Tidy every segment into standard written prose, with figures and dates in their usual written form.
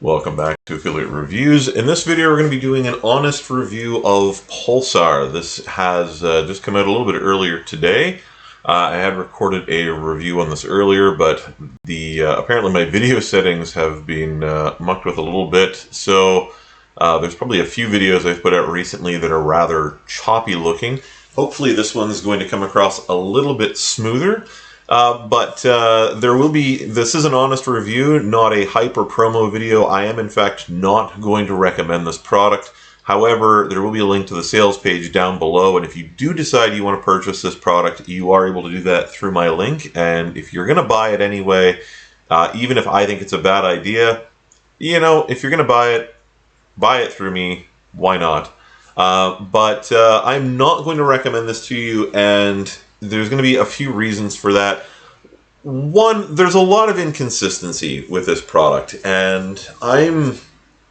Welcome back to Affiliate Reviews. In this video, we're going to be doing an honest review of Pulsar. This has just come out a little bit earlier today. I had recorded a review on this earlier, but apparently my video settings have been mucked with a little bit. So there's probably a few videos I've put out recently that are rather choppy looking. Hopefully this one's going to come across a little bit smoother. This is an honest review, not a hype or promo video. I am in fact not going to recommend this product. However, there will be a link to the sales page down below, and if you do decide you want to purchase this product, you are able to do that through my link. And if you're going to buy it anyway, even if I think it's a bad idea, if you're going to buy it through me, why not? I'm not going to recommend this to you, and there's going to be a few reasons for that. One, there's a lot of inconsistency with this product, and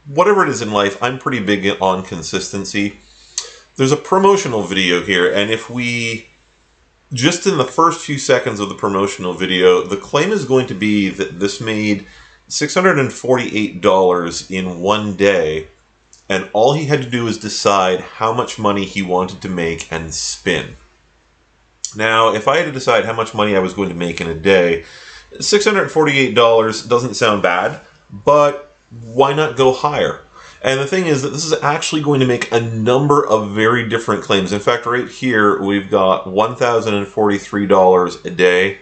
whatever it is in life, I'm pretty big on consistency. There's a promotional video here, and if we, just in the first few seconds of the promotional video, the claim is going to be that this made $648 in one day, and all he had to do was decide how much money he wanted to make and spin. Now, if I had to decide how much money I was going to make in a day, $648 doesn't sound bad, but why not go higher? And the thing is that this is actually going to make a number of very different claims. In fact, right here, we've got $1,043 a day.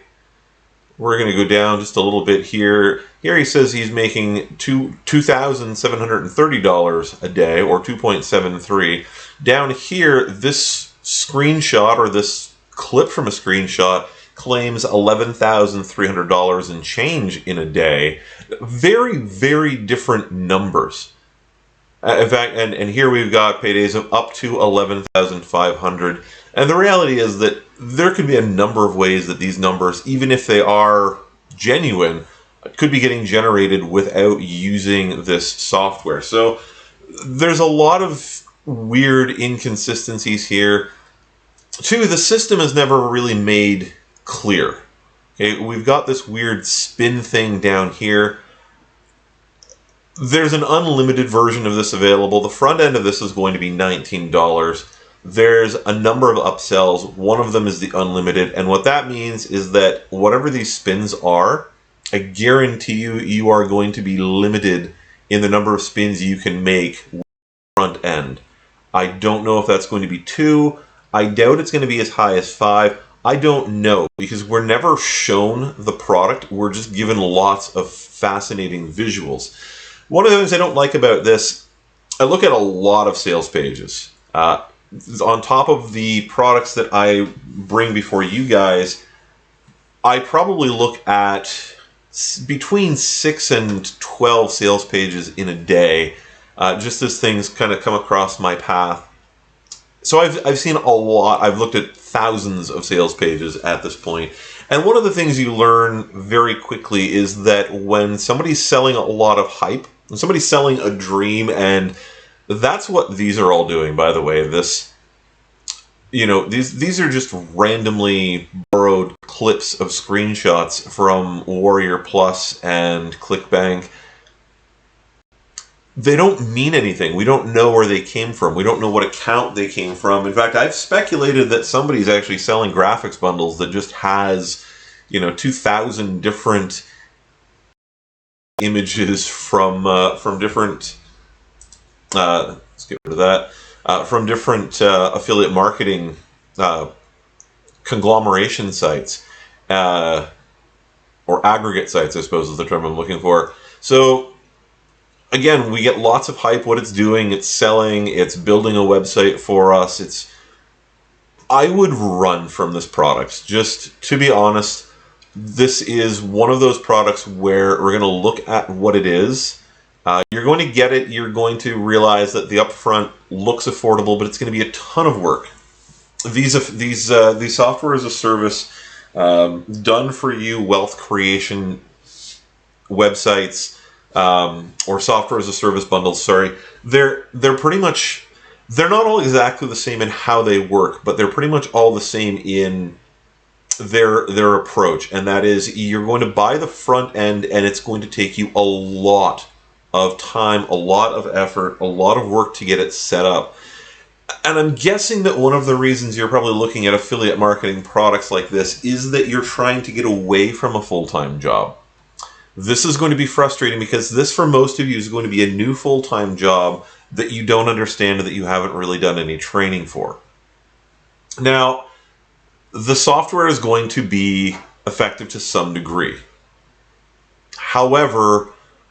We're going to go down just a little bit here. Here he says he's making $2,730 a day, or 2.73. Down here, this screenshot, or this clip from a screenshot, claims $11,300 and change in a day. Very, very different numbers. In fact, and here we've got paydays of up to $11,500. And the reality is that there could be a number of ways that these numbers, even if they are genuine, could be getting generated without using this software. So there's a lot of weird inconsistencies here. Two, the system is never really made clear. Okay, we've got this weird spin thing down here. There's an unlimited version of this available. The front end of this is going to be $19. There's a number of upsells. One of them is the unlimited, and what that means is that whatever these spins are, I guarantee you are going to be limited in the number of spins you can make front end. I don't know if that's going to be 2. I doubt it's going to be as high as 5. I don't know, because we're never shown the product. We're just given lots of fascinating visuals. One of the things I don't like about this, I look at a lot of sales pages. On top of the products that I bring before you guys, I probably look at between 6 and 12 sales pages in a day, just as things kind of come across my path. So I've seen a lot. I've looked at thousands of sales pages at this point. And one of the things you learn very quickly is that when somebody's selling a lot of hype, when somebody's selling a dream, and that's what these are all doing, by the way. These are just randomly borrowed clips of screenshots from Warrior Plus and ClickBank. They don't mean anything. We don't know where they came from. We don't know what account they came from. In fact, I've speculated that somebody's actually selling graphics bundles that just has, 2,000 different images from different. Let's get rid of that. From different affiliate marketing conglomeration sites, or aggregate sites, I suppose is the term I'm looking for. So, again, we get lots of hype. What it's doing, it's selling, it's building a website for us. I would run from this product. Just to be honest, this is one of those products where we're going to look at what it is. You're going to get it. You're going to realize that the upfront looks affordable, but it's going to be a ton of work. These software as a service, done for you wealth creation websites, or software as a service bundles. Sorry, they're pretty much, they're not all exactly the same in how they work, but they're pretty much all the same in their approach, and that is you're going to buy the front end, and it's going to take you a lot of time, a lot of effort, a lot of work to get it set up. And I'm guessing that one of the reasons you're probably looking at affiliate marketing products like this is that you're trying to get away from a full-time job. This is going to be frustrating because this, for most of you, is going to be a new full-time job that you don't understand and that you haven't really done any training for. Now, the software is going to be effective to some degree. However,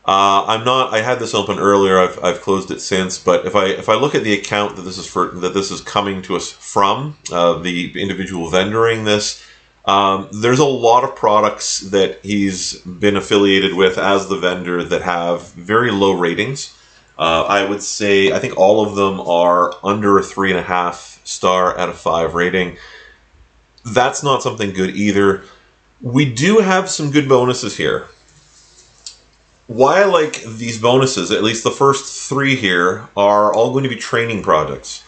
I had this open earlier. I've closed it since. But if I look at the account that this is coming to us from, the individual vendoring this, there's a lot of products that he's been affiliated with as the vendor that have very low ratings. I would say I think all of them are under a 3.5 star out of 5 rating. That's not something good either. We do have some good bonuses here. Why I like these bonuses, at least the first 3 here, are all going to be training products.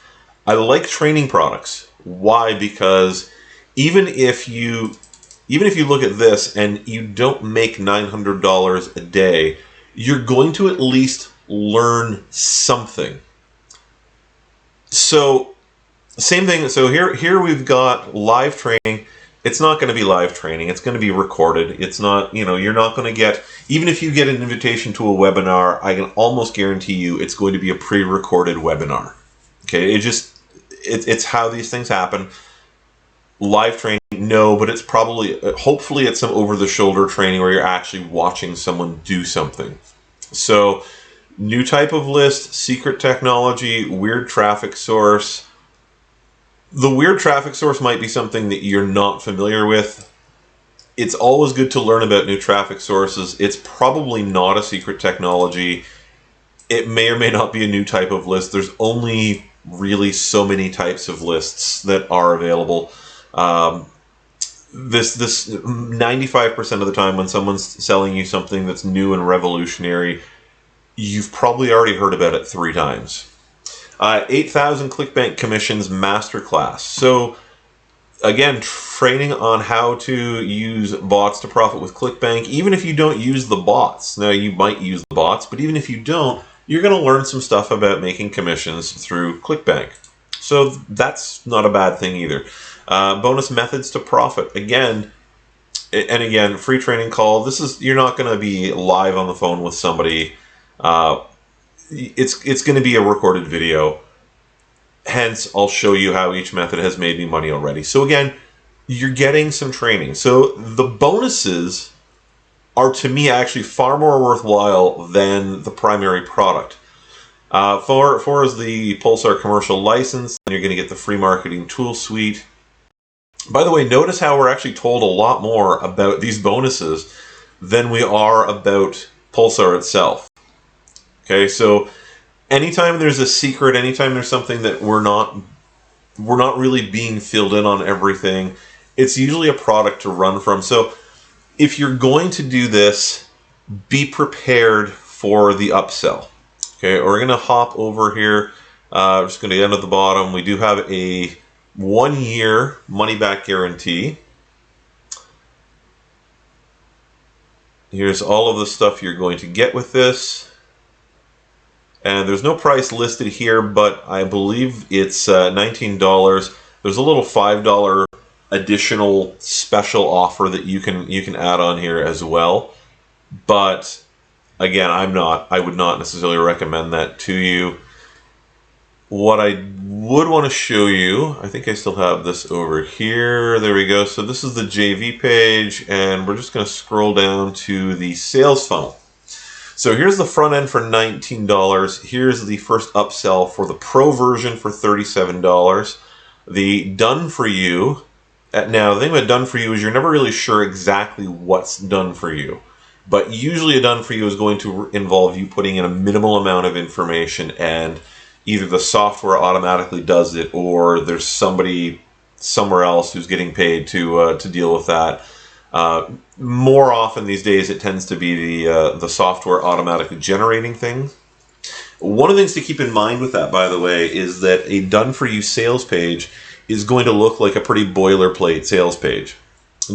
I like training products. Why? Because even if you look at this and you don't make $900 a day, you're going to at least learn something. So same thing. So here we've got live training. It's not going to be live training. It's going to be recorded. It's not, you're not going to get, even if you get an invitation to a webinar, I can almost guarantee you it's going to be a pre-recorded webinar. Okay, it's how these things happen. Live training, no, but it's probably, hopefully it's some over-the-shoulder training where you're actually watching someone do something. So, new type of list, secret technology, weird traffic source. The weird traffic source might be something that you're not familiar with. It's always good to learn about new traffic sources. It's probably not a secret technology. It may or may not be a new type of list. There's only really so many types of lists that are available. This 95% of the time when someone's selling you something that's new and revolutionary, you've probably already heard about it 3 times. 8,000 ClickBank commissions masterclass. So again, training on how to use bots to profit with ClickBank, even if you don't use the bots. Now, you might use the bots, but even if you don't, you're going to learn some stuff about making commissions through ClickBank. So that's not a bad thing either. Bonus methods to profit. Again, free training call. You're not going to be live on the phone with somebody. It's going to be a recorded video. Hence, I'll show you how each method has made me money already. So again, you're getting some training. So the bonuses are, to me, actually far more worthwhile than the primary product. 4 is the Pulsar commercial license. And you're going to get the free marketing tool suite. By the way, notice how we're actually told a lot more about these bonuses than we are about Pulsar itself. Okay, so anytime there's a secret, anytime there's something that we're not really being filled in on everything, it's usually a product to run from. So if you're going to do this, be prepared for the upsell. Okay, we're going to hop over here. We're just going to end at the bottom. We do have a 1-year money-back guarantee. Here's all of the stuff you're going to get with this. And there's no price listed here, but I believe it's $19. There's a little $5 additional special offer that you can add on here as well. But again, I would not necessarily recommend that to you. What I would want to show you, I think I still have this over here. There we go. So this is the JV page, and we're just going to scroll down to the sales funnel. So here's the front end for $19. Here's the first upsell for the Pro version for $37. The done for you. Now, the thing about done for you is you're never really sure exactly what's done for you. But usually a done for you is going to involve you putting in a minimal amount of information, and either the software automatically does it or there's somebody somewhere else who's getting paid to deal with that. More often these days, it tends to be the software automatically generating things. One of the things to keep in mind with that, by the way, is that a done-for-you sales page is going to look like a pretty boilerplate sales page.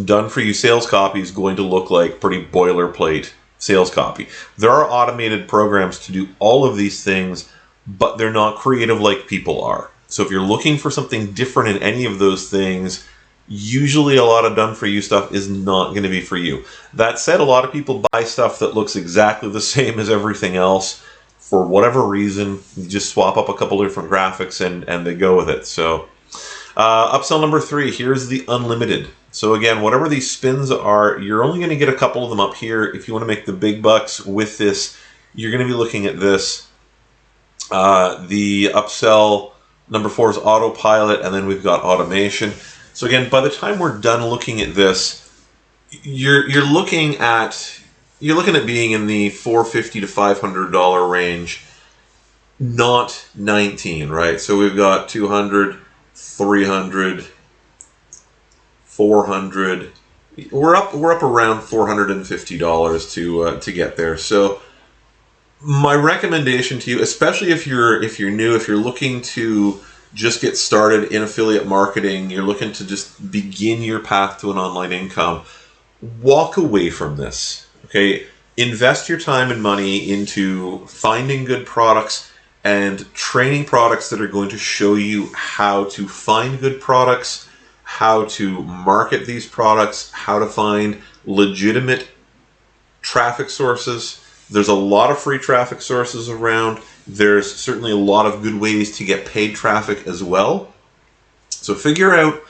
Done-for-you sales copy is going to look like pretty boilerplate sales copy. There are automated programs to do all of these things, but they're not creative like people are. So if you're looking for something different in any of those things, usually a lot of done-for-you stuff is not going to be for you. That said, a lot of people buy stuff that looks exactly the same as everything else. For whatever reason, you just swap up a couple different graphics and they go with it. So upsell number 3, here's the unlimited. So again, whatever these spins are, you're only going to get a couple of them up here. If you want to make the big bucks with this, you're going to be looking at this. The upsell number 4 is autopilot, and then we've got automation. So again, by the time we're done looking at this, you're looking at being in the $450 to $500 range, not 19, right? So we've got 200, 300, 400. We're up around $450 to get there. So my recommendation to you, especially if you're new, if you're looking to just get started in affiliate marketing, you're looking to just begin your path to an online income, walk away from this. Okay, invest your time and money into finding good products and training products that are going to show you how to find good products, how to market these products, how to find legitimate traffic sources. There's a lot of free traffic sources around. There's certainly a lot of good ways to get paid traffic as well. So figure out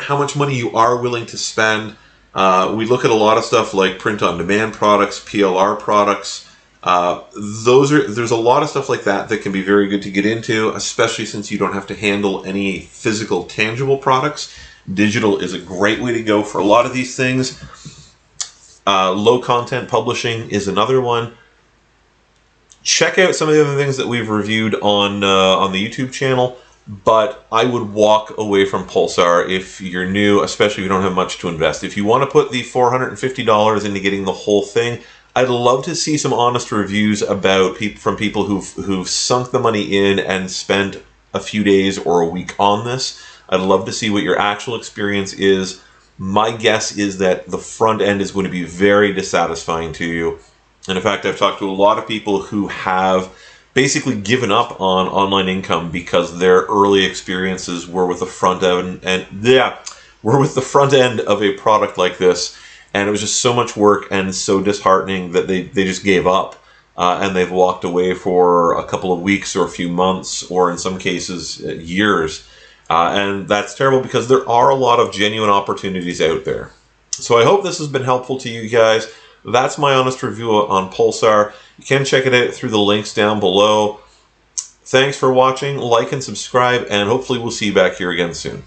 how much money you are willing to spend. We look at a lot of stuff like print-on-demand products, PLR products. There's a lot of stuff like that can be very good to get into, especially since you don't have to handle any physical, tangible products. Digital is a great way to go for a lot of these things. Low content publishing is another one. Check out some of the other things that we've reviewed on the YouTube channel, but I would walk away from Pulsar if you're new, especially if you don't have much to invest. If you want to put the $450 into getting the whole thing, I'd love to see some honest reviews from people who've sunk the money in and spent a few days or a week on this. I'd love to see what your actual experience is. My guess is that the front end is going to be very dissatisfying to you. And in fact, I've talked to a lot of people who have basically given up on online income because their early experiences were with the front end of a product like this, and it was just so much work and so disheartening that they just gave up, and they've walked away for a couple of weeks or a few months, or in some cases years. And that's terrible because there are a lot of genuine opportunities out there. So I hope this has been helpful to you guys. That's my honest review on Pulsar. You can check it out through the links down below. Thanks for watching. Like and subscribe, and hopefully we'll see you back here again soon.